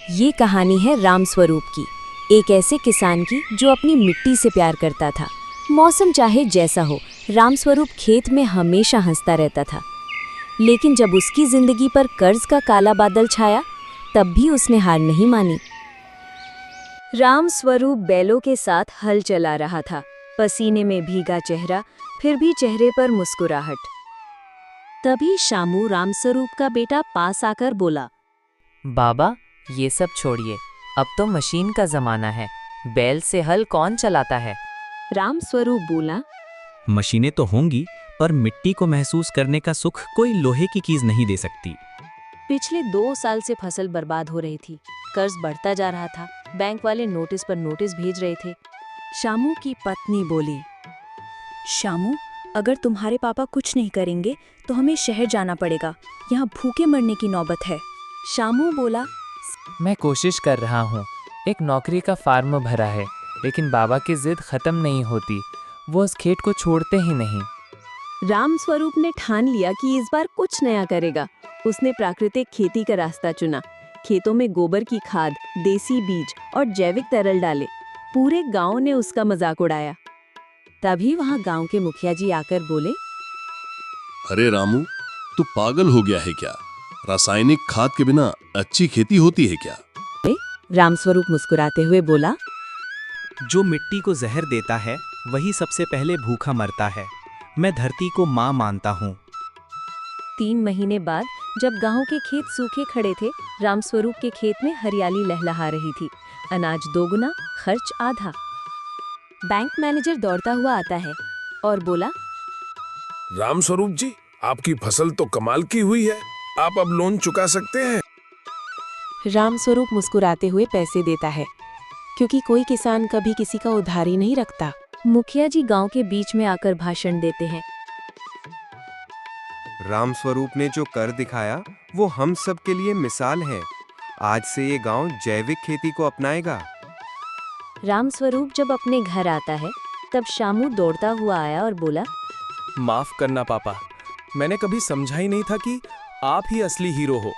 ये कहानी है रामस्वरूप की, एक ऐसे किसान की जो अपनी मिट्टी से प्यार करता था। मौसम चाहे जैसा हो, रामस्वरूप खेत में हमेशा हंसता रहता था। लेकिन जब उसकी जिंदगी पर कर्ज का काला बादल छाया, तब भी उसने हार नहीं मानी। रामस्वरूप बैलों के साथ हल चला रहा था, पसीने में भीगा चेहरा, फिर भी चेहरे पर मुस्कुराहट। तभी शामू, रामस्वरूप का बेटा, पास आकर बोला, बाबा, ये सब छोड़िए, अब तो मशीन का जमाना है। बैल से हल कौन चलाता है? रामस्वरूप बोला, मशीनें तो होंगी, पर मिट्टी को महसूस करने का सुख कोई लोहे की चीज नहीं दे सकती। पिछले 2 साल से फसल बर्बाद हो रही थी, कर्ज बढ़ता जा रहा था, बैंक वाले नोटिस पर नोटिस भेज रहे थे। शामू की पत्नी बोली, शामू, अगर तुम्हारे पापा कुछ नहीं करेंगे तो हमें शहर जाना पड़ेगा, यहाँ भूखे मरने की नौबत है। शामू बोला, मैं कोशिश कर रहा हूँ, एक नौकरी का फार्म भरा है, लेकिन बाबा की जिद खत्म नहीं होती। वो उस खेत को छोड़ते ही नहीं। रामस्वरूप ने ठान लिया कि इस बार कुछ नया करेगा। उसने प्राकृतिक खेती का रास्ता चुना, खेतों में गोबर की खाद, देसी बीज और जैविक तरल डाले। पूरे गांव ने उसका मजाक उड़ाया। तभी वहां गांव के मुखिया जी आकर बोले, अरे रामू, तू पागल हो गया है क्या? रासायनिक खाद के बिना अच्छी खेती होती है क्या? रामस्वरूप मुस्कुराते हुए बोला, जो मिट्टी को जहर देता है वही सबसे पहले भूखा मरता है। मैं धरती को माँ मानता हूँ। 3 महीने बाद जब गांव के खेत सूखे खड़े थे, रामस्वरूप के खेत में हरियाली लहलहा रही थी। अनाज दोगुना, खर्च आधा। बैंक मैनेजर दौड़ता हुआ आता है और बोला, रामस्वरूप जी, आपकी फसल तो कमाल की हुई है, आप अब लोन चुका सकते हैं। रामस्वरूप मुस्कुराते हुए पैसे देता है, क्योंकि कोई किसान कभी किसी का उधारी नहीं रखता। मुखिया जी गांव के बीच में आकर भाषण देते हैं। रामस्वरूप ने जो कर दिखाया वो हम सब के लिए मिसाल है। आज से ये गांव जैविक खेती को अपनाएगा। रामस्वरूप जब अपने घर आता है, तब शामू दौड़ता हुआ आया और बोला, माफ करना पापा, मैंने कभी समझा ही नहीं था कि आप ही असली हीरो हो।